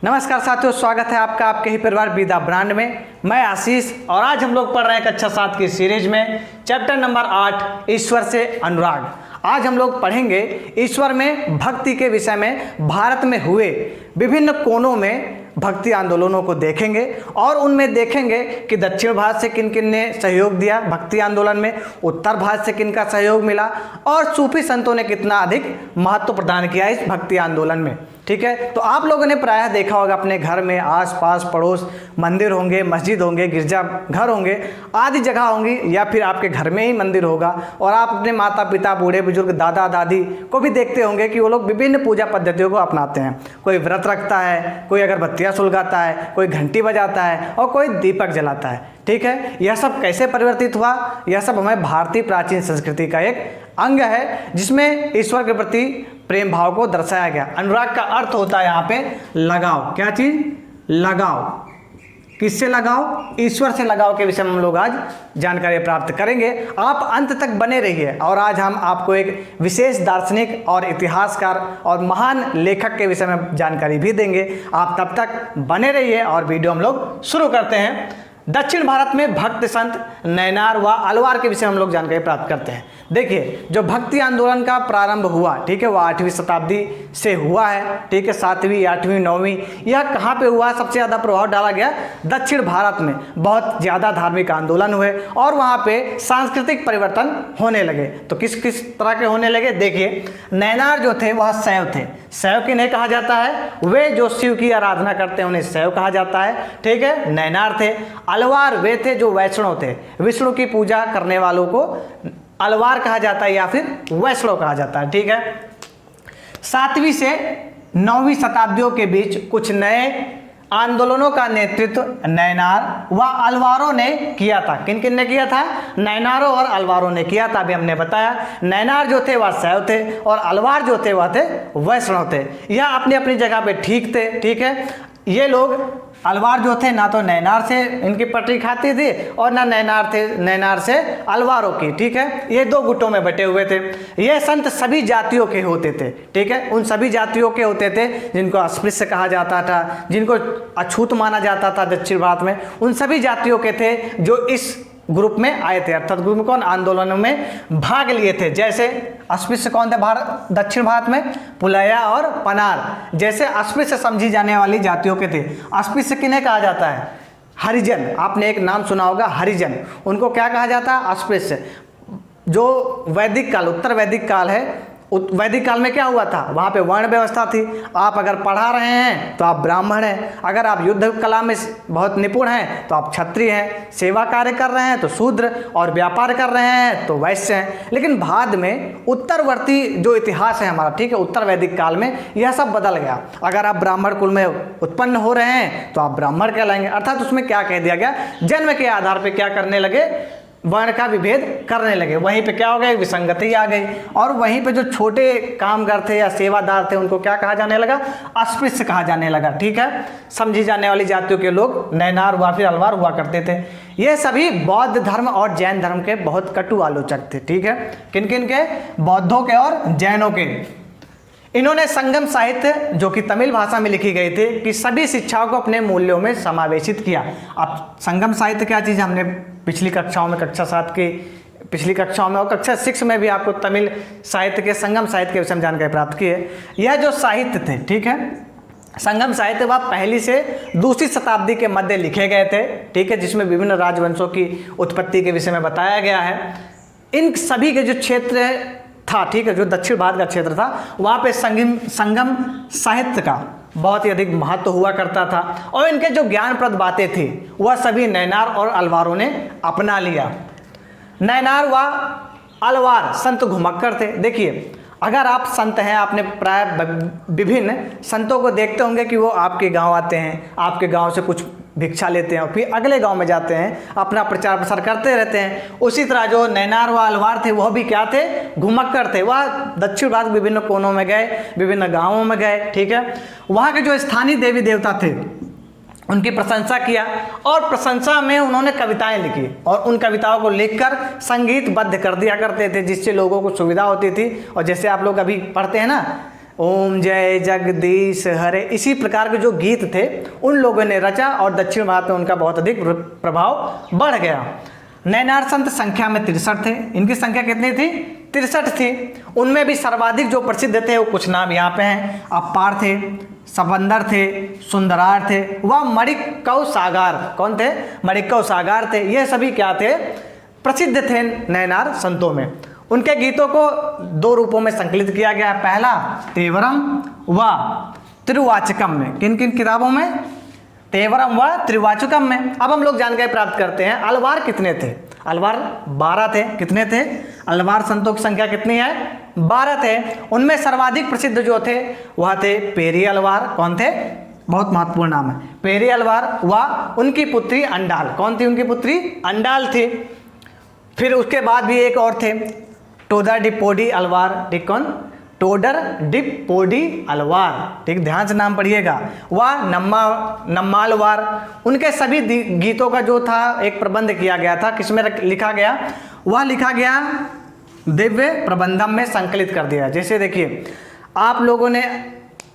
नमस्कार साथियों, स्वागत है आपका आपके ही परिवार विदा ब्रांड में। मैं आशीष और आज हम लोग पढ़ रहे हैं कक्षा 7 की सीरीज में चैप्टर नंबर 8 ईश्वर से अनुराग। आज हम लोग पढ़ेंगे ईश्वर में भक्ति के विषय में भारत में हुए विभिन्न कोनों में भक्ति आंदोलनों को देखेंगे और उनमें देखेंगे कि दक्षिण भारत से किन किन ने सहयोग दिया भक्ति आंदोलन में, उत्तर भारत से किन का सहयोग मिला और सूफी संतों ने कितना अधिक महत्व प्रदान किया इस भक्ति आंदोलन में। ठीक है, तो आप लोगों ने प्रायः देखा होगा अपने घर में आस-पास पड़ोस मंदिर होंगे, मस्जिद होंगे, गिरजा घर होंगे, आदि जगह होंगी या फिर आपके घर में ही मंदिर होगा और आप अपने माता पिता, बूढ़े बुजुर्ग, दादा दादी को भी देखते होंगे कि वो लोग विभिन्न पूजा पद्धतियों को अपनाते हैं। कोई व्रत रखता है, कोई अगरबत्तियाँ सुलगाता है, कोई घंटी बजाता है और कोई दीपक जलाता है। ठीक है, यह सब कैसे परिवर्तित हुआ? यह सब हमें भारतीय प्राचीन संस्कृति का एक अंग है जिसमें ईश्वर के प्रति प्रेम भाव को दर्शाया गया। अनुराग का अर्थ होता है यहाँ पे लगाव। क्या चीज? लगाव। किससे लगाव? ईश्वर से लगाव के विषय में हम लोग आज जानकारी प्राप्त करेंगे। आप अंत तक बने रहिए और आज हम आपको एक विशेष दार्शनिक और इतिहासकार और महान लेखक के विषय में जानकारी भी देंगे। आप तब तक बने रहिए और वीडियो हम लोग शुरू करते हैं। दक्षिण भारत में भक्त संत नैनार व अलवार के विषय में हम लोग जानकारी प्राप्त करते हैं। देखिए, जो भक्ति आंदोलन का प्रारंभ हुआ, ठीक है, वह 8वीं शताब्दी से हुआ है। ठीक है, 7वीं, 8वीं, 9वीं, यह कहाँ पे हुआ? सबसे ज़्यादा प्रभाव डाला गया दक्षिण भारत में। बहुत ज़्यादा धार्मिक आंदोलन हुए और वहाँ पे सांस्कृतिक परिवर्तन होने लगे। तो किस किस तरह के होने लगे? देखिए, नैनार जो थे वह शैव थे। शैव किन्हें कहा जाता है? वे जो शिव की आराधना करते हैं उन्हें शैव कहा जाता है। ठीक है, नैनार थे। अलवार वे थे जो वैष्णव थे, विष्णु की पूजा करने वालों को अलवार कहा जाता है या फिर वैष्णव कहा जाता है। ठीक है, 7वीं से 9वीं शताब्दियों के बीच कुछ नए आंदोलनों का नेतृत्व नैनार व अलवारों ने किया था। किन किन ने किया था? नैनारों और अलवारों ने किया था। अभी हमने बताया, नैनार जो थे वह शैव थे और अलवार जो थे वह थे वैष्णव थे। यह अपनी अपनी जगह पे ठीक थे। ठीक है, ये लोग अलवार जो थे ना तो नैनार से इनकी पटरी खाती थी और ना नैनार से अलवारों की। ठीक है, ये दो गुटों में बटे हुए थे। ये संत सभी जातियों के होते थे। ठीक है, उन सभी जातियों के होते थे जिनको अस्पृश्य कहा जाता था, जिनको अछूत माना जाता था दक्षिण भारत में, उन सभी जातियों के थे जो इस ग्रुप में आए थे, अर्थात ग्रुप में कौन? आंदोलनों में भाग लिए थे। जैसे अस्पृश्य कौन थे दक्षिण भारत में? पुलैया और पनार जैसे अस्पृश्य समझी जाने वाली जातियों के थे। अस्पृश्य किन्हें कहा जाता है? हरिजन। आपने एक नाम सुना होगा, हरिजन। उनको क्या कहा जाता है? अस्पृश्य। जो वैदिक काल, उत्तर वैदिक काल है, वैदिक काल में क्या हुआ था? वहाँ पे वर्ण व्यवस्था थी। आप अगर पढ़ा रहे हैं तो आप ब्राह्मण हैं, अगर आप युद्ध कला में बहुत निपुण हैं तो आप क्षत्रिय हैं, सेवा कार्य कर रहे हैं तो शूद्र और व्यापार कर रहे हैं तो वैश्य हैं। लेकिन बाद में उत्तरवर्ती जो इतिहास है हमारा, ठीक है, उत्तर वैदिक काल में यह सब बदल गया। अगर आप ब्राह्मण कुल में उत्पन्न हो रहे हैं तो आप ब्राह्मण कहलाएंगे। अर्थात उसमें क्या कह दिया गया? जन्म के आधार पर क्या करने लगे? वर्ण का विभेद करने लगे। वहीं पे क्या हो गया? विसंगति आ गई और वहीं पे जो छोटे कामगार थे या सेवादार थे उनको क्या कहा जाने लगा? अस्पृश्य कहा जाने लगा। ठीक है, समझी जाने वाली जातियों के लोग नैनार हुआ फिर अलवार हुआ करते थे। ये सभी बौद्ध धर्म और जैन धर्म के बहुत कटु आलोचक थे। ठीक है, किन किन के? बौद्धों के और जैनों के। इन्होंने संगम साहित्य, जो कि तमिल भाषा में लिखी गई थी, कि सभी शिक्षाओं को अपने मूल्यों में समावेशित किया। अब संगम साहित्य क्या चीज़? हमने पिछली कक्षाओं में, कक्षा 7 की पिछली कक्षाओं में और कक्षा 6 में भी आपको तमिल साहित्य के, संगम साहित्य के विषय में जानकारी प्राप्त की है। यह जो साहित्य थे, ठीक है, संगम साहित्य वह पहली से दूसरी शताब्दी के मध्य लिखे गए थे। ठीक है, जिसमें विभिन्न राजवंशों की उत्पत्ति के विषय में बताया गया है। इन सभी के जो क्षेत्र था, ठीक है, जो दक्षिण भारत का क्षेत्र था, वहाँ पे संगम साहित्य का बहुत ही अधिक महत्व हुआ करता था और इनके जो ज्ञानप्रद बातें थी वह सभी नैनार और अलवारों ने अपना लिया। नैनार व अलवार संत घुमक्कर थे। देखिए, अगर आप संत हैं, आपने प्राय विभिन्न संतों को देखते होंगे कि वो आपके गांव आते हैं, आपके गांव से कुछ भिक्षा लेते हैं और फिर अगले गांव में जाते हैं, अपना प्रचार प्रसार करते रहते हैं। उसी तरह जो नैनार व अलवार थे वह भी क्या थे? घुमक्कर थे। वह दक्षिण भारत विभिन्न कोनों में गए, विभिन्न गाँवों में गए। ठीक है, वहाँ के जो स्थानीय देवी देवता थे उनकी प्रशंसा किया और प्रशंसा में उन्होंने कविताएं लिखी और उन कविताओं को लिखकर संगीतबद्ध कर दिया करते थे, जिससे लोगों को सुविधा होती थी। और जैसे आप लोग अभी पढ़ते हैं ना, ओम जय जगदीश हरे, इसी प्रकार के जो गीत थे उन लोगों ने रचा और दक्षिण भारत में उनका बहुत अधिक प्रभाव बढ़ गया। नैनार संत संख्या में 63 थे। इनकी संख्या कितनी थी? 63 थी। उनमें भी सर्वाधिक जो प्रसिद्ध थे वो कुछ नाम यहाँ पे हैं। अपार थे, सबंदर थे, सुंदरार थे, वह मणिक्कव सागार। कौन थे? मणिक्कव सागार थे। ये सभी क्या थे? प्रसिद्ध थे नैनार संतों में। उनके गीतों को 2 रूपों में संकलित किया गया। पहला तेवरम व त्रिवाचकम में। किन किन किताबों में? तेवरम व त्रिवाचकम में। अब हम लोग जानकारी प्राप्त करते हैं अलवार कितने थे। अलवार 12 थे। कितने थे? अलवार संतों की संख्या कितनी है? 12 थे। उनमें सर्वाधिक प्रसिद्ध जो थे वह थे पेरी अलवार। कौन थे? बहुत महत्वपूर्ण नाम है। पेरी अलवार व उनकी पुत्री अंडाल। कौन थी उनकी पुत्री? अंडाल थी। फिर उसके बाद भी एक और थे, टोडर डिपोडी अलवार। ठीक, कौन? टोडर डिपोडी अलवार। ठीक, ध्यान से नाम पढ़िएगा। वह नम्मालवार। उनके सभी गीतों का जो था एक प्रबंध किया गया था। किसमें लिखा गया? वह लिखा गया दिव्य प्रबंधम में संकलित कर दिया। जैसे देखिए आप लोगों ने,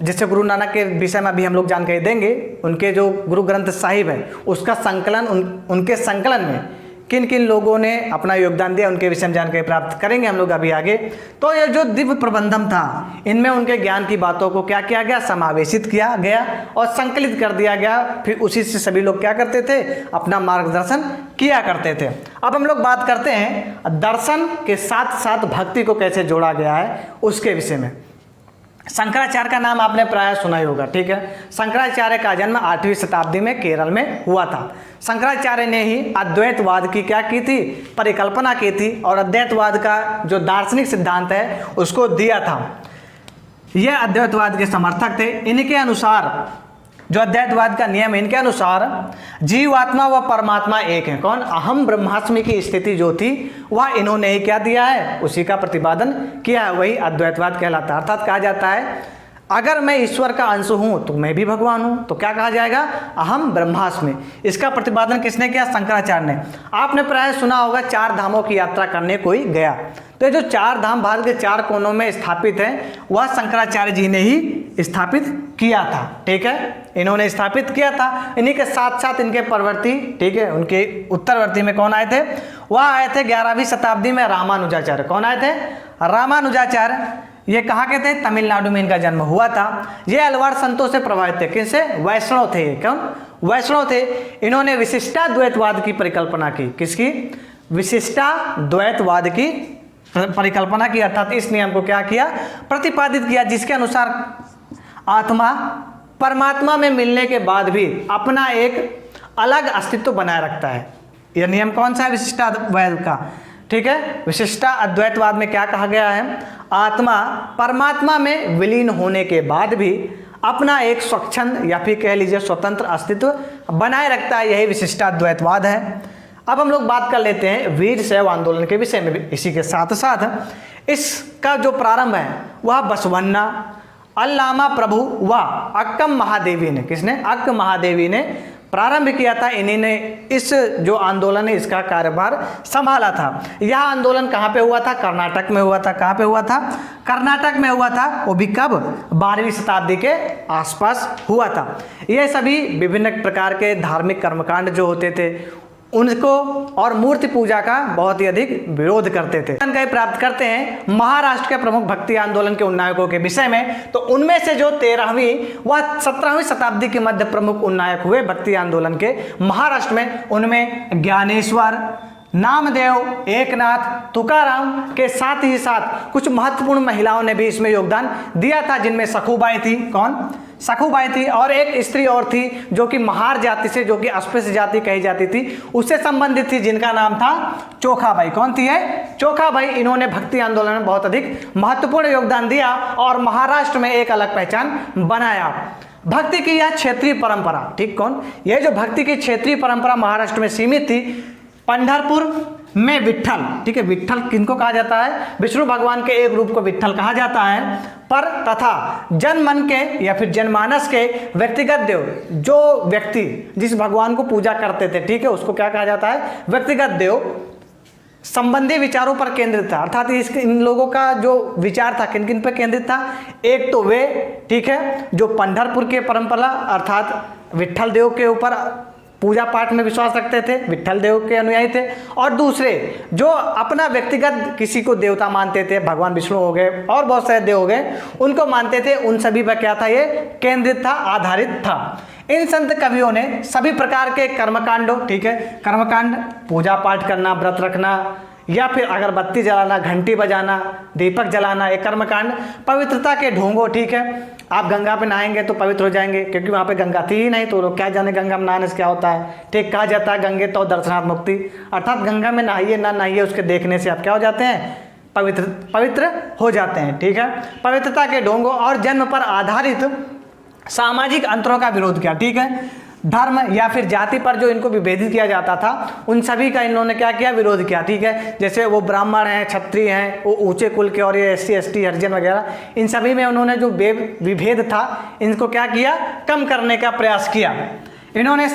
जैसे गुरु नानक के विषय में अभी हम लोग जानकारी देंगे, उनके जो गुरु ग्रंथ साहिब है उसका संकलन, उनके संकलन में किन किन लोगों ने अपना योगदान दिया उनके विषय में जानकारी प्राप्त करेंगे हम लोग अभी आगे। तो ये जो दिव्य प्रबंधम था इनमें उनके ज्ञान की बातों को क्या किया गया? समावेशित किया गया और संकलित कर दिया गया। फिर उसी से सभी लोग क्या करते थे? अपना मार्गदर्शन किया करते थे। अब हम लोग बात करते हैं दर्शन के साथ साथ भक्ति को कैसे जोड़ा गया है उसके विषय में। शंकराचार्य का नाम आपने प्राय सुना ही होगा। ठीक है, शंकराचार्य का जन्म 8वीं शताब्दी में केरल में हुआ था। शंकराचार्य ने ही अद्वैतवाद की क्या की थी? परिकल्पना की थी और अद्वैतवाद का जो दार्शनिक सिद्धांत है उसको दिया था। यह अद्वैतवाद के समर्थक थे। इनके अनुसार जो अद्वैतवाद का नियम है, इनके अनुसार जीवात्मा व परमात्मा एक है। कौन? अहम ब्रह्मास्मि की स्थिति जो थी वह इन्होंने ही क्या दिया है? उसी का प्रतिपादन किया है। वही अद्वैतवाद कहलाता है। अर्थात कहा जाता है अगर मैं ईश्वर का अंश हूँ तो मैं भी भगवान हूँ, तो क्या कहा जाएगा? अहम ब्रह्मास्मि। इसका प्रतिपादन किसने किया? शंकराचार्य ने। आपने प्राय सुना होगा 4 धामों की यात्रा करने कोई गया। तो ये जो 4 धाम भारत के 4 कोनों में स्थापित हैं वह शंकराचार्य जी ने ही स्थापित किया था। ठीक है, इन्होंने स्थापित किया था। इन्हीं के साथ साथ इनके परवर्ती, ठीक है, उनके उत्तरवर्ती में कौन आए थे? वह आए थे 11वीं शताब्दी में रामानुजाचार्य। कौन आए थे? रामानुजाचार्य। ये कहाँ के थे? तमिलनाडु में इनका जन्म हुआ था। ये अलवार संतों से प्रभावित थे। किनसे? वैष्णव थे। कौन? वैष्णव थे। इन्होंने विशिष्टाद्वैतवाद की परिकल्पना की। किसकी? विशिष्टाद्वैतवाद की परिकल्पना की। अर्थात इस नियम को क्या किया? प्रतिपादित किया, जिसके अनुसार आत्मा परमात्मा में मिलने के बाद भी अपना एक अलग अस्तित्व बनाए रखता है। यह नियम कौन सा है? विशिष्टाद्वैत का। ठीक है, विशिष्टा अद्वैतवाद में क्या कहा गया है? आत्मा परमात्मा में विलीन होने के बाद भी अपना एक स्वच्छंद या फिर कह लीजिए स्वतंत्र अस्तित्व बनाए रखता है। यही विशिष्टाद्वैतवाद है। अब हम लोग बात कर लेते हैं वीर शैव आंदोलन के विषय में। इसी के साथ साथ इसका जो प्रारंभ है वह बसवन्ना, अल्लामा प्रभु व अक्कम महादेवी ने, किसने? अक्क महादेवी ने प्रारंभ किया था। इन्हीं ने इस जो आंदोलन है इसका कार्यभार संभाला था। यह आंदोलन कहाँ पे हुआ था? कर्नाटक में हुआ था। कहाँ पे हुआ था? कर्नाटक में हुआ था। वो भी कब? 12वीं शताब्दी के आसपास हुआ था। ये सभी विभिन्न प्रकार के धार्मिक कर्मकांड जो होते थे उनको और मूर्ति पूजा का बहुत ही अधिक विरोध करते थे। जानकारी प्राप्त करते हैं महाराष्ट्र के प्रमुख भक्ति आंदोलन के उन्नायकों के विषय में। तो उनमें से जो 13वीं व 17वीं शताब्दी के मध्य प्रमुख उन्नायक हुए भक्ति आंदोलन के महाराष्ट्र में, उनमें ज्ञानेश्वर, नामदेव, एकनाथ, तुकाराम के साथ ही साथ कुछ महत्वपूर्ण महिलाओं ने भी इसमें योगदान दिया था, जिनमें सखुबाई थी। कौन? सखुबाई थी। और एक स्त्री और थी जो कि महार जाति से, जो कि अस्पृश्य जाति कही जाती थी, उससे संबंधित थी, जिनका नाम था चोखाबाई। कौन थी? है चोखाबाई। इन्होंने भक्ति आंदोलन में बहुत अधिक महत्वपूर्ण योगदान दिया और महाराष्ट्र में एक अलग पहचान बनाया। भक्ति की यह क्षेत्रीय परंपरा, ठीक, कौन? यह जो भक्ति की क्षेत्रीय परंपरा महाराष्ट्र में सीमित थी। पंढरपुर में विट्ठल, ठीक है, विट्ठल किनको कहा जाता है? विष्णु भगवान के एक रूप को विट्ठल कहा जाता है। पर तथा जनमन के या फिर जनमानस के व्यक्तिगत देव, जो व्यक्ति जिस भगवान को पूजा करते थे, ठीक है, उसको क्या कहा जाता है? व्यक्तिगत देव। संबंधी विचारों पर केंद्रित था, अर्थात इन लोगों का जो विचार था किन किन पर केंद्रित था। एक तो वे, ठीक है, जो पंढरपुर के परंपरा अर्थात विट्ठल देव के ऊपर पूजा पाठ में विश्वास रखते थे, विट्ठल देव के अनुयायी थे, और दूसरे जो अपना व्यक्तिगत किसी को देवता मानते थे, भगवान विष्णु हो गए और बहुत सारे देव हो गए, उनको मानते थे, उन सभी पर क्या था, ये केंद्रित था, आधारित था। इन संत कवियों ने सभी प्रकार के कर्मकांडों, ठीक है, कर्मकांड, पूजा पाठ करना, व्रत रखना, या फिर अगरबत्ती जलाना, घंटी बजाना, दीपक जलाना, एक कर्मकांड, पवित्रता के ढोंगों, ठीक है, आप गंगा पे नहाएंगे तो पवित्र हो जाएंगे, क्योंकि वहाँ पे गंगा थी ही नहीं, तो लोग क्या जाने गंगा में नहाने से क्या होता है, ठीक, कहा जाता है गंगे तो दर्शनार्थ मुक्ति, अर्थात गंगा में नहाइए ना नहाइए, उसके देखने से आप क्या हो जाते हैं, पवित्र हो जाते हैं, ठीक है। पवित्रता के ढोंगों और जन्म पर आधारित सामाजिक अंतरों का विरोध किया, ठीक है, धर्म या फिर जाति पर जो इनको विभेदित किया जाता था, उन सभी का इन्होंने क्या किया, विरोध किया, ठीक है। जैसे वो ब्राह्मण हैं, क्षत्रिय हैं, वो ऊंचे कुल के, और ये SC ST हरिजन वगैरह, इन सभी में उन्होंने जो विभेद था, इनको क्या किया, कम करने का प्रयास किया। इन्होंने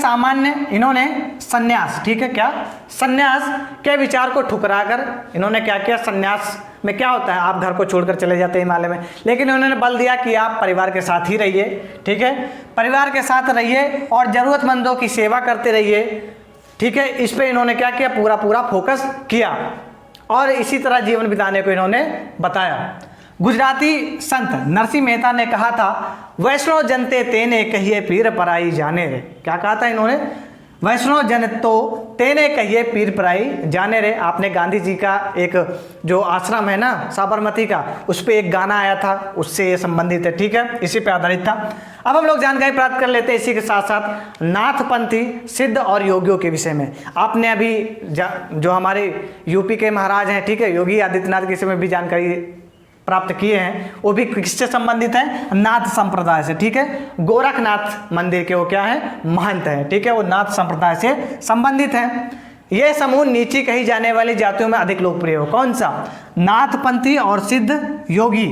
सन्यास, ठीक है, क्या, सन्यास के विचार को ठुकराकर इन्होंने क्या किया, सन्यास में क्या होता है, आप घर को छोड़कर चले जाते हैं हिमालय में, लेकिन उन्होंने बल दिया कि आप परिवार के साथ ही रहिए, ठीक है, परिवार के साथ रहिए और ज़रूरतमंदों की सेवा करते रहिए, ठीक है। इस पे इन्होंने क्या किया, पूरा फोकस किया और इसी तरह जीवन बिताने को इन्होंने बताया। गुजराती संत नरसिंह मेहता ने कहा था, वैष्णव जनते तेने कहिए पीर पराई जाने रे। क्या कहा था इन्होंने, वैष्णव जन तो तेने कहिए पीर पराई जाने रे। आपने गांधी जी का एक जो आश्रम है ना साबरमती का, उस पर एक गाना आया था, उससे ये संबंधित है, ठीक है, इसी पे आधारित था। अब हम लोग जानकारी प्राप्त कर लेते हैं इसी के साथ साथ नाथपंथी सिद्ध और योगियों के विषय में। आपने अभी जो हमारे यूपी के महाराज हैं, ठीक है, योगी आदित्यनाथ के विषय में भी जानकारी प्राप्त किए हैं, वो भी किससे संबंधित है, नाथ संप्रदाय से, ठीक है। गोरखनाथ मंदिर के वो क्या है, महंत है, ठीक है, वो नाथ संप्रदाय से संबंधित है। ये समूह नीची कही जाने वाली जातियों में अधिक लोकप्रिय हो। कौन सा, नाथपंथी और सिद्ध योगी,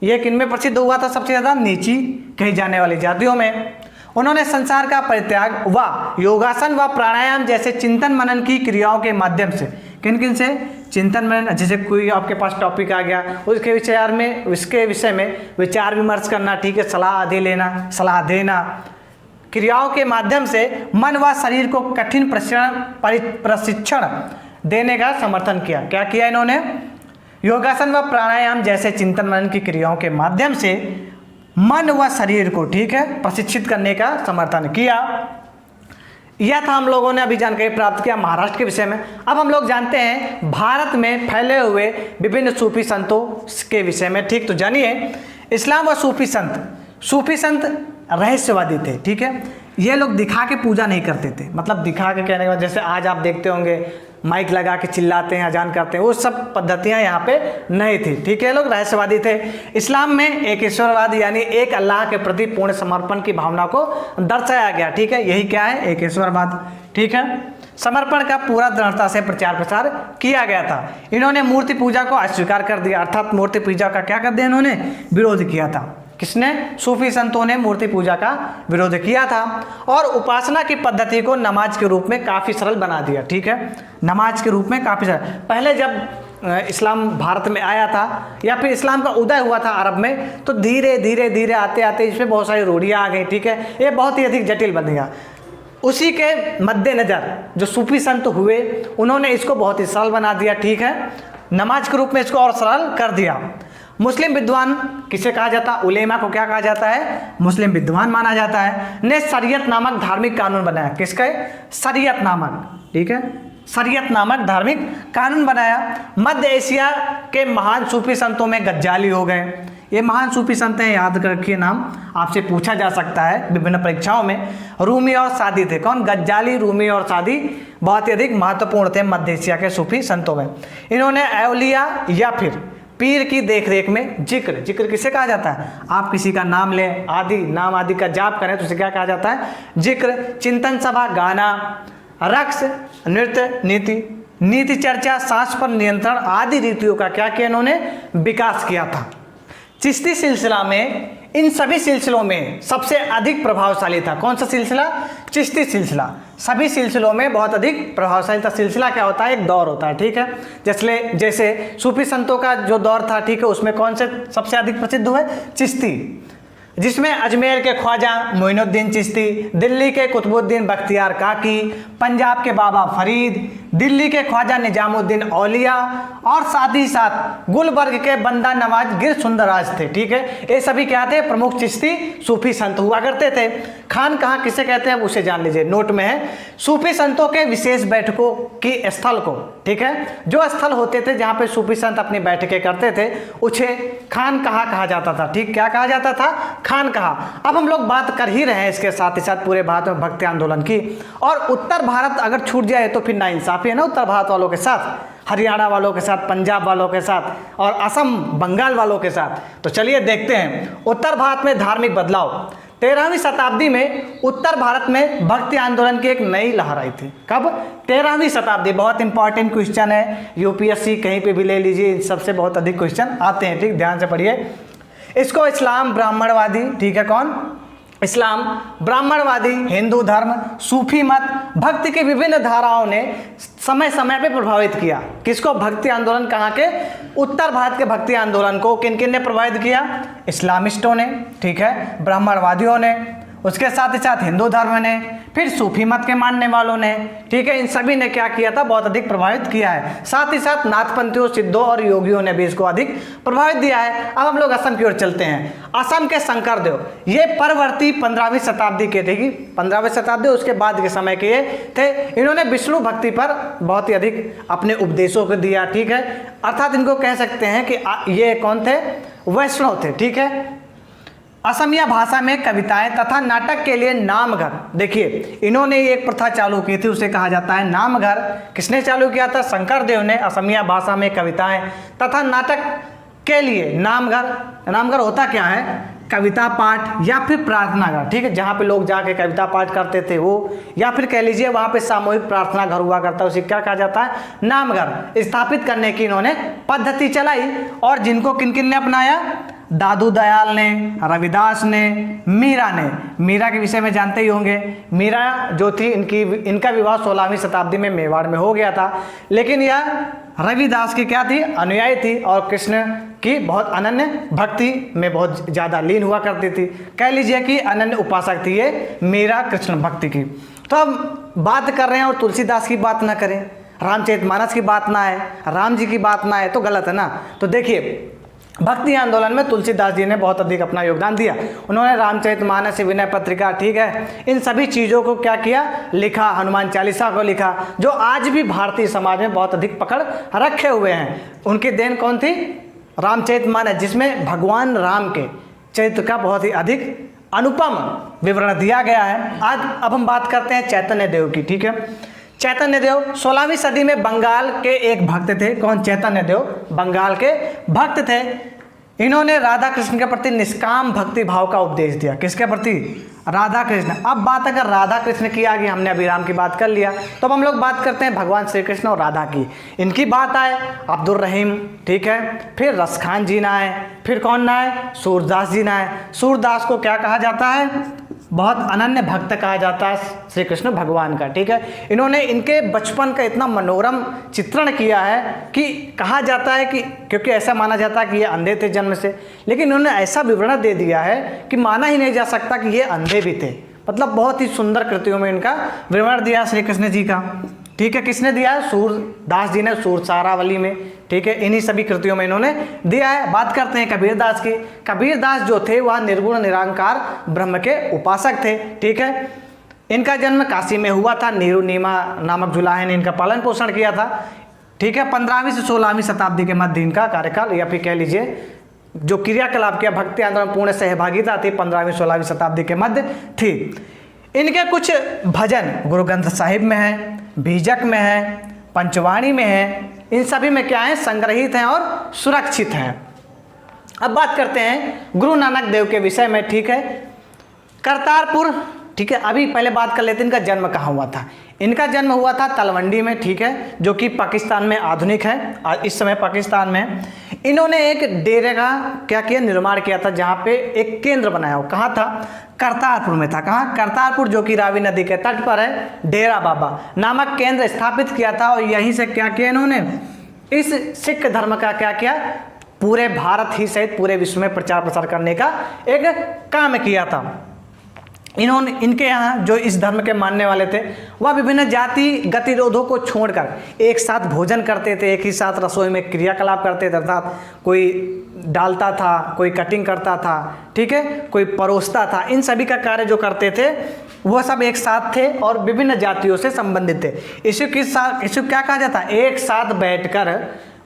ये किनमें प्रसिद्ध हुआ था सबसे ज्यादा, नीची कही जाने वाली जातियों में। उन्होंने संसार का परित्याग व योगासन व प्राणायाम जैसे चिंतन मनन की क्रियाओं के माध्यम से, किन किन से, चिंतन मनन, जैसे कोई आपके पास टॉपिक आ गया, उसके विषय में विचार विमर्श करना, ठीक है, सलाह आदि लेना, सलाह देना, क्रियाओं के माध्यम से मन व शरीर को कठिन प्रशिक्षण देने का समर्थन किया। क्या किया इन्होंने, योगासन व प्राणायाम जैसे चिंतन मनन की क्रियाओं के माध्यम से मन व शरीर को, ठीक है, प्रशिक्षित करने का समर्थन किया। यह था हम लोगों ने अभी जानकारी प्राप्त किया महाराष्ट्र के विषय में। अब हम लोग जानते हैं भारत में फैले हुए विभिन्न सूफी संतों के विषय में, ठीक। तो जानिए, इस्लाम व सूफी संत रहस्यवादी थे, ठीक है। ये लोग दिखा के पूजा नहीं करते थे, मतलब दिखा के कहने के बाद, जैसे आज आप देखते होंगे माइक लगा के चिल्लाते हैं, अजान करते हैं, वो सब पद्धतियां यहाँ पे नहीं थी, ठीक है। लोग रहस्यवादी थे। इस्लाम में एक ईश्वरवाद यानी एक अल्लाह के प्रति पूर्ण समर्पण की भावना को दर्शाया गया, ठीक है, यही क्या है, एक ईश्वरवाद, ठीक है। समर्पण का पूरा दृढ़ता से प्रचार प्रसार किया गया था। इन्होंने मूर्ति पूजा को अस्वीकार कर दिया, अर्थात मूर्ति पूजा का क्या कर दिया इन्होंने, विरोध किया था। किसने, सूफी संतों ने मूर्ति पूजा का विरोध किया था और उपासना की पद्धति को नमाज के रूप में काफ़ी सरल बना दिया, ठीक है, नमाज के रूप में काफ़ी सरल। पहले जब इस्लाम भारत में आया था या फिर इस्लाम का उदय हुआ था अरब में, तो धीरे धीरे आते आते इसमें बहुत सारी रूढ़ियाँ आ गई, ठीक है, ये बहुत ही अधिक जटिल बन गया। उसी के मद्देनज़र जो सूफी संत हुए, उन्होंने इसको बहुत ही सरल बना दिया, ठीक है, नमाज के रूप में इसको और सरल कर दिया। मुस्लिम विद्वान किसे कहा जाता है, उलेमा को क्या कहा जाता है, मुस्लिम विद्वान माना जाता है, ने शरीयत नामक धार्मिक कानून बनाया। किसका, शरीयत नामक, ठीक है, शरीयत नामक धार्मिक कानून बनाया। मध्य एशिया के महान सूफी संतों में गज्जाली हो गए। ये महान सूफी संत हैं, याद रखिए नाम, आपसे पूछा जा सकता है विभिन्न परीक्षाओं में। रूमी और सादी थे। कौन, गज्जाली, रूमी और सादी बहुत ही अधिक महत्वपूर्ण थे मध्य एशिया के सूफी संतों में। इन्होंने औलिया या फिर पीर की देखरेख में जिक्र किसे कहा जाता है, आप किसी का नाम लें, नाम आदि का जाप करें तो उसे क्या कहा जाता है, जिक्र, चिंतन सभा, गाना, रक्स, नृत्य, नीति चर्चा, सांस पर नियंत्रण आदि रीतियों का क्या किया इन्होंने, विकास किया था। चिश्ती सिलसिला में इन सभी सिलसिलों में सबसे अधिक प्रभावशाली था। कौन सा सिलसिला, चिश्ती सिलसिला सभी सिलसिलों में बहुत अधिक प्रभावशाली था। सिलसिला क्या होता है? एक दौर होता है, ठीक है। जैसे सूफी संतों का जो दौर था, ठीक है, उसमें कौन से सबसे अधिक प्रसिद्ध हुए? चिश्ती, जिसमें अजमेर के ख्वाजा मोइनुद्दीन चिश्ती, दिल्ली के कुतुबुद्दीन बख्तियार काकी, पंजाब के बाबा फरीद, दिल्ली के ख्वाजा निजामुद्दीन औलिया और साथ ही साथ गुलबर्ग के बंदा नवाज गिर सुंदरराज थे, ठीक है। ये सभी क्या थे? प्रमुख चिश्ती सूफी संत हुआ करते थे। खान कहाँ किसे कहते हैं अब उसे जान लीजिए, नोट में है। सूफी संतों के विशेष बैठकों की स्थल को, ठीक है, जो स्थल होते थे जहाँ पे सूफी संत अपनी बैठकें करते थे, उसे खान कहा जाता था, ठीक। क्या कहा जाता था? खान कहा। अब हम लोग बात कर ही रहे हैं इसके साथ ही साथ पूरे भारत में भक्ति आंदोलन की, और उत्तर भारत अगर छूट जाए तो फिर नाइंसाफी है ना उत्तर भारत वालों के साथ, हरियाणा वालों के साथ, पंजाब वालों के साथ और असम बंगाल वालों के साथ। तो चलिए देखते हैं उत्तर भारत में धार्मिक बदलाव। 13वीं शताब्दी में उत्तर भारत में भक्ति आंदोलन की एक नई लहर आई थी। कब? 13वीं शताब्दी। बहुत इंपॉर्टेंट क्वेश्चन है, यूपीएससी कहीं पे भी ले लीजिए, इन सबसे बहुत अधिक क्वेश्चन आते हैं, ठीक, ध्यान से पढ़िए। इसको इस्लाम ब्राह्मणवादी, ठीक है, कौन? इस्लाम ब्राह्मणवादी, हिंदू धर्म, सूफी मत, भक्ति की विभिन्न धाराओं ने समय समय पे प्रभावित किया। किसको? भक्ति आंदोलन। कहाँ के? उत्तर भारत के भक्ति आंदोलन को किन किन ने प्रभावित किया? इस्लामिस्टों ने, ठीक है, ब्राह्मणवादियों ने, उसके साथ ही साथ हिंदू धर्म ने, फिर सूफी मत के मानने वालों ने, ठीक है। इन सभी ने क्या किया था? बहुत अधिक प्रभावित किया है। साथ ही साथ नाथपंथियों, सिद्धों और योगियों ने भी इसको अधिक प्रभावित दिया है। अब हम लोग असम की ओर चलते हैं। असम के शंकरदेव, ये परवर्ती 15वीं शताब्दी के थे, 15वीं शताब्दी उसके बाद के समय के ये थे। इन्होंने विष्णु भक्ति पर बहुत ही अधिक अपने उपदेशों को दिया, ठीक है। अर्थात इनको कह सकते हैं कि ये कौन थे? वैष्णव थे, ठीक है। असमिया भाषा में कविताएं तथा नाटक के लिए नामघर, देखिए इन्होंने एक प्रथा चालू की थी, उसे कहा जाता है नामघर। किसने चालू किया था? शंकरदेव ने। असमिया भाषा में कविताएं तथा नाटक के लिए नामघर। नामघर होता क्या है? कविता पाठ या फिर प्रार्थना घर, ठीक है, जहाँ पे लोग जाके कविता पाठ करते थे वो, या फिर कह लीजिए वहाँ पे सामूहिक प्रार्थना घर हुआ करता है, उसे क्या कहा जाता है? नामघर स्थापित करने की इन्होंने पद्धति चलाई। और जिनको किन किन ने अपनाया? दादू दयाल ने, रविदास ने, मीरा ने। मीरा के विषय में जानते ही होंगे। मीरा जो थी, इनका विवाह 16वीं शताब्दी में मेवाड़ में हो गया था, लेकिन यह रविदास की क्या थी? अनुयायी थी और कृष्ण की बहुत अनन्य भक्ति में बहुत ज़्यादा लीन हुआ करती थी। कह लीजिए कि अनन्य उपासक थी ये मीरा कृष्ण भक्ति की। तो अब बात कर रहे हैं और तुलसीदास की बात ना करें, रामचरितमानस की बात ना है, राम जी की बात ना है, तो गलत है ना। तो देखिए भक्ति आंदोलन में तुलसीदास जी ने बहुत अधिक अपना योगदान दिया। उन्होंने रामचरितमानस, विनय पत्रिका, ठीक है, इन सभी चीज़ों को क्या किया? लिखा। हनुमान चालीसा को लिखा, जो आज भी भारतीय समाज में बहुत अधिक पकड़ रखे हुए हैं। उनकी देन कौन थी? रामचरितमानस, जिसमें भगवान राम के चरित्र का बहुत ही अधिक अनुपम विवरण दिया गया है। आज अब हम बात करते हैं चैतन्य देव की, ठीक है। चैतन्य देव 16वीं सदी में बंगाल के एक भक्त थे। कौन? चैतन्य देव बंगाल के भक्त थे। इन्होंने राधा कृष्ण के प्रति निष्काम भक्ति भाव का उपदेश दिया। किसके प्रति? राधा कृष्ण। अब बात अगर राधा कृष्ण की आ गई, हमने अभी राम की बात कर लिया, तो अब हम लोग बात करते हैं भगवान श्री कृष्ण और राधा की। इनकी बात आए अब्दुल रहीम, ठीक है, फिर रसखान जी ना आए, फिर कौन ना आए? सूरदास जी ना आए। सूरदास को क्या कहा जाता है? बहुत अनन्य भक्त कहा जाता है श्री कृष्ण भगवान का, ठीक है। इन्होंने इनके बचपन का इतना मनोरम चित्रण किया है कि कहा जाता है कि, क्योंकि ऐसा माना जाता है कि ये अंधे थे जन्म से, लेकिन इन्होंने ऐसा विवरण दे दिया है कि माना ही नहीं जा सकता कि ये अंधे भी थे। मतलब बहुत ही सुंदर कृतियों में इनका विवरण दिया श्री कृष्ण जी का, ठीक है। किसने दिया है? सूरदास जी ने, सूरसारावली में, ठीक है, इन्हीं सभी कृतियों में इन्होंने दिया है। बात करते हैं कबीरदास की। कबीरदास जो थे वह निर्गुण निरंकार ब्रह्म के उपासक थे, ठीक है। इनका जन्म काशी में हुआ था। नेहरू नीमा नामक जुलाहे ने इनका पालन पोषण किया था, ठीक है। 15वीं से 16वीं शताब्दी के मध्य इनका कार्यकाल, या फिर कह लीजिए जो क्रियाकलाप किया, भक्ति आंदोलन पूर्ण सहभागिता थी 15वीं 16वीं शताब्दी के मध्य थी। इनके कुछ भजन गुरु ग्रंथ साहिब में है, बीजक में है, पंचवाणी में है। इन सभी में क्या है? संग्रहित हैं और सुरक्षित हैं। अब बात करते हैं गुरु नानक देव के विषय में, ठीक है। करतारपुर, ठीक है। अभी पहले बात कर लेते हैं इनका जन्म कहाँ हुआ था। इनका जन्म हुआ था तलवंडी में, ठीक है, जो कि पाकिस्तान में आधुनिक है, इस समय पाकिस्तान में। इन्होंने एक डेरे का क्या किया? निर्माण किया था, जहाँ पे एक केंद्र बनाया हो। कहाँ था? करतारपुर में था। कहाँ? करतारपुर, जो कि रावी नदी के तट पर है, डेरा बाबा नामक केंद्र स्थापित किया था। और यहीं से क्या किया इन्होंने? इस सिख धर्म का क्या किया? पूरे भारत ही सहित पूरे विश्व में प्रचार प्रसार करने का एक काम किया था। इनके यहाँ जो इस धर्म के मानने वाले थे वह विभिन्न जाति गतिरोधों को छोड़कर एक साथ भोजन करते थे, एक ही साथ रसोई में क्रियाकलाप करते थे, अर्थात कोई डालता था, कोई कटिंग करता था, ठीक है, कोई परोसता था। इन सभी का कार्य जो करते थे वह सब एक साथ थे और विभिन्न जातियों से संबंधित थे। इसे क्या कहा जाता? एक साथ बैठकर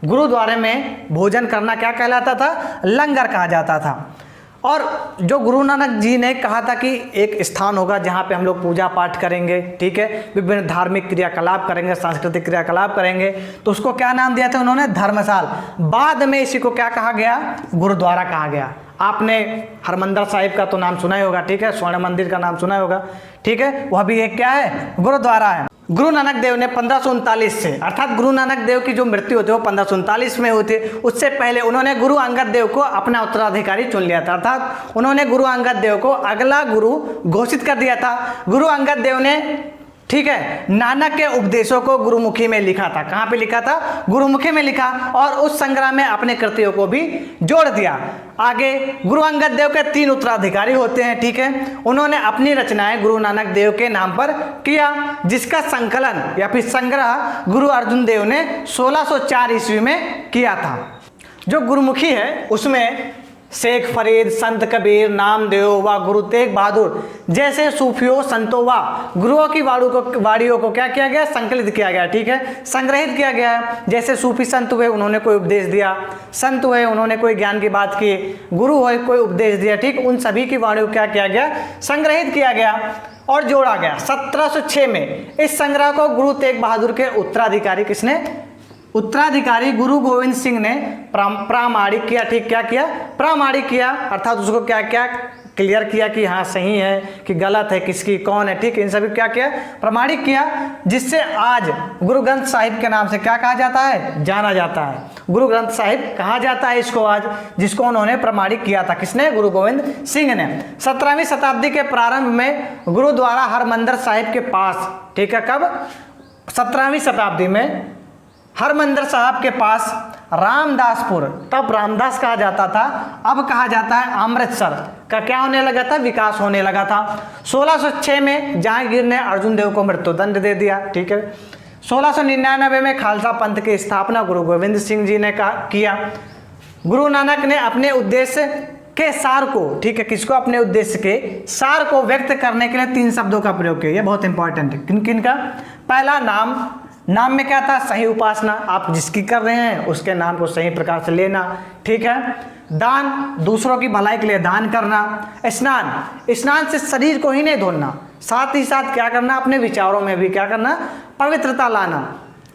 गुरुद्वारे में भोजन करना क्या कहलाता था? लंगर कहा जाता था। और जो गुरु नानक जी ने कहा था कि एक स्थान होगा जहाँ पे हम लोग पूजा पाठ करेंगे, ठीक है, विभिन्न धार्मिक क्रियाकलाप करेंगे, सांस्कृतिक क्रियाकलाप करेंगे, तो उसको क्या नाम दिया था उन्होंने? धर्मशाल। बाद में इसी को क्या कहा गया? गुरुद्वारा कहा गया। आपने हरमंदिर साहिब का तो नाम सुना ही होगा, ठीक है, स्वर्ण मंदिर का नाम सुना ही होगा, ठीक है, वह भी एक क्या है? गुरुद्वारा है। गुरु नानक देव ने 1539 से, अर्थात गुरु नानक देव की जो मृत्यु होती है वो 1539 में हुई थी। उससे पहले उन्होंने गुरु अंगद देव को अपना उत्तराधिकारी चुन लिया था, अर्थात उन्होंने गुरु अंगद देव को अगला गुरु घोषित कर दिया था। गुरु अंगद देव ने, ठीक है, नानक के उपदेशों को गुरुमुखी में लिखा था। कहाँ पे लिखा था? गुरुमुखी में लिखा, और उस संग्रह में अपने कृतियों को भी जोड़ दिया। आगे गुरु अंगद देव के 3 उत्तराधिकारी होते हैं, ठीक है, उन्होंने अपनी रचनाएं गुरु नानक देव के नाम पर किया, जिसका संकलन या फिर संग्रह गुरु अर्जुन देव ने 1604 ईस्वी में किया था। जो गुरुमुखी है उसमें शेख फरीद, संत कबीर, नामदेव व गुरु तेग बहादुर जैसे सूफियों, संतों व गुरुओं की वाणियों को क्या किया गया? संकलित किया गया, ठीक है, संग्रहित किया गया। जैसे सूफी संत हुए, उन्होंने कोई उपदेश दिया, संत हुए, उन्होंने कोई ज्ञान की बात की, गुरु हुए, कोई उपदेश दिया, ठीक, उन सभी की वाणियों को क्या किया गया? संग्रहित किया गया और जोड़ा गया। 1706 में इस संग्रह को गुरु तेग बहादुर के उत्तराधिकारी, किसने? उत्तराधिकारी गुरु गोविंद सिंह ने प्रामाणिक किया, ठीक, क्या किया? प्रामाणिक किया, अर्थात उसको क्या क्या क्लियर किया कि हाँ सही है कि गलत है, किसकी कौन है, ठीक, इन सभी क्या किया? प्रमाणिक किया, जिससे आज गुरु ग्रंथ साहिब के नाम से क्या कहा जाता है? जाना जाता है। गुरु ग्रंथ साहिब कहा जाता है इसको आज, जिसको उन्होंने प्रमाणिक किया था। किसने? गुरु गोविंद सिंह ने। 17वीं शताब्दी के प्रारंभ में गुरुद्वारा हरमंदिर साहिब के पास, ठीक है, कब? 17वीं शताब्दी में हरमंदिर साहब के पास रामदासपुर, तब रामदास कहा जाता था, अब कहा जाता है अमृतसर का क्या होने लगा था? विकास होने लगा था। 1606 में जहांगीर ने अर्जुन देव को मृत्युदंड दे दिया, ठीक है। 1699 में खालसा पंथ की स्थापना गुरु गोविंद सिंह जी ने किया। गुरु नानक ने अपने उद्देश्य के सार को, ठीक है, किसको? अपने उद्देश्य के सार को व्यक्त करने के लिए 3 शब्दों का प्रयोग किया। ये बहुत इंपॉर्टेंट है। किन किन का? पहला नाम, नाम में क्या था? सही उपासना, आप जिसकी कर रहे हैं उसके नाम को सही प्रकार से लेना, ठीक है। दान, दूसरों की भलाई के लिए दान करना। स्नान, स्नान से शरीर को ही नहीं धोना, साथ ही साथ क्या करना? अपने विचारों में भी क्या करना? पवित्रता लाना।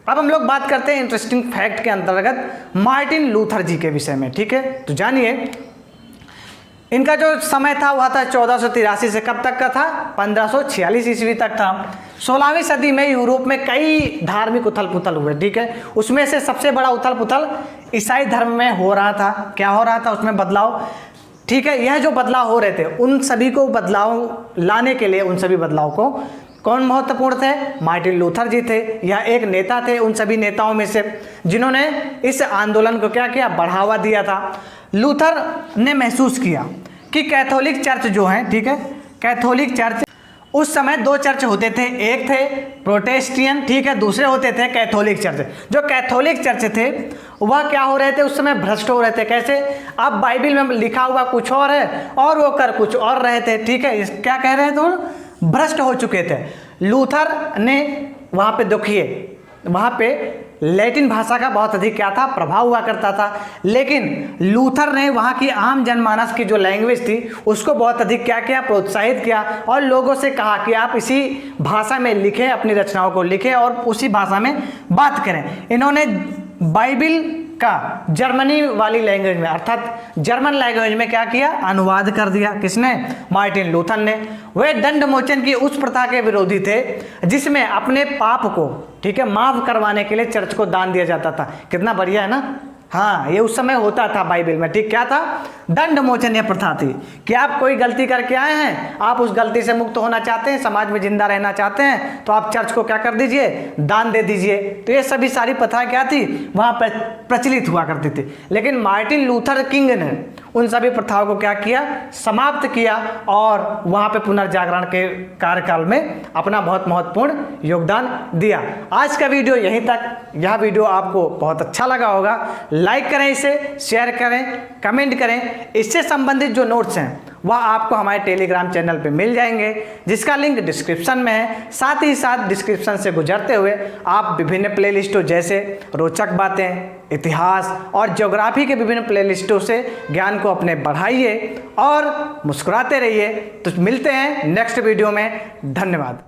अब हम लोग बात करते हैं इंटरेस्टिंग फैक्ट के अंतर्गत मार्टिन लूथर जी के विषय में, ठीक है। तो जानिए, इनका जो समय था वह था 1483 से कब तक का था? 1546 ईस्वी तक था। 16वीं सदी में यूरोप में कई धार्मिक उथल पुथल हुए, ठीक है। उसमें से सबसे बड़ा उथल पुथल ईसाई धर्म में हो रहा था। क्या हो रहा था उसमें? बदलाव, ठीक है। यह जो बदलाव हो रहे थे उन सभी को बदलाव लाने के लिए, उन सभी बदलाव को कौन महत्वपूर्ण थे? मार्टिन लूथर जी थे। यह एक नेता थे उन सभी नेताओं में से जिन्होंने इस आंदोलन को क्या किया? बढ़ावा दिया था। लूथर ने महसूस किया कि कैथोलिक चर्च जो है, ठीक है, कैथोलिक चर्च, उस समय 2 चर्च होते थे, एक थे प्रोटेस्टियन, ठीक है, दूसरे होते थे कैथोलिक चर्च। जो कैथोलिक चर्च थे वह क्या हो रहे थे? उस समय भ्रष्ट हो रहे थे। कैसे? अब बाइबिल में लिखा हुआ कुछ और है और वो कर कुछ और रहे थे, ठीक है। क्या कह रहे थे? तो भ्रष्ट हो चुके थे। लूथर ने वहाँ पे, देखिए, वहाँ पे लैटिन भाषा का बहुत अधिक क्या था? प्रभाव हुआ करता था। लेकिन लूथर ने वहाँ की आम जनमानस की जो लैंग्वेज थी उसको बहुत अधिक क्या किया? प्रोत्साहित किया और लोगों से कहा कि आप इसी भाषा में लिखें, अपनी रचनाओं को लिखें और उसी भाषा में बात करें। इन्होंने बाइबिल का जर्मनी वाली लैंग्वेज में, अर्थात जर्मन लैंग्वेज में क्या किया? अनुवाद कर दिया। किसने? मार्टिन लूथर ने। वे दंड मोचन की उस प्रथा के विरोधी थे जिसमें अपने पाप को, ठीक है, माफ करवाने के लिए चर्च को दान दिया जाता था। कितना बढ़िया है ना, हाँ, ये उस समय होता था बाइबल में, ठीक। क्या था? दंड मोचन यह प्रथा थी कि आप कोई गलती करके आए हैं, आप उस गलती से मुक्त होना चाहते हैं, समाज में जिंदा रहना चाहते हैं, तो आप चर्च को क्या कर दीजिए? दान दे दीजिए। तो ये सभी सारी प्रथाएं क्या थी? वहाँ पर प्रचलित हुआ करती थी। लेकिन मार्टिन लूथर किंग ने उन सभी प्रथाओं को क्या किया? समाप्त किया और वहाँ पे पुनर्जागरण के कार्यकाल में अपना बहुत महत्वपूर्ण योगदान दिया। आज का वीडियो यहीं तक। यह वीडियो आपको बहुत अच्छा लगा होगा, लाइक करें, इसे शेयर करें, कमेंट करें। इससे संबंधित जो नोट्स हैं वह आपको हमारे टेलीग्राम चैनल पे मिल जाएंगे, जिसका लिंक डिस्क्रिप्शन में है। साथ ही साथ डिस्क्रिप्शन से गुजरते हुए आप विभिन्न प्लेलिस्टों जैसे रोचक बातें, इतिहास और ज्योग्राफी के विभिन्न प्लेलिस्टों से ज्ञान को अपने बढ़ाइए और मुस्कुराते रहिए। तो मिलते हैं नेक्स्ट वीडियो में। धन्यवाद।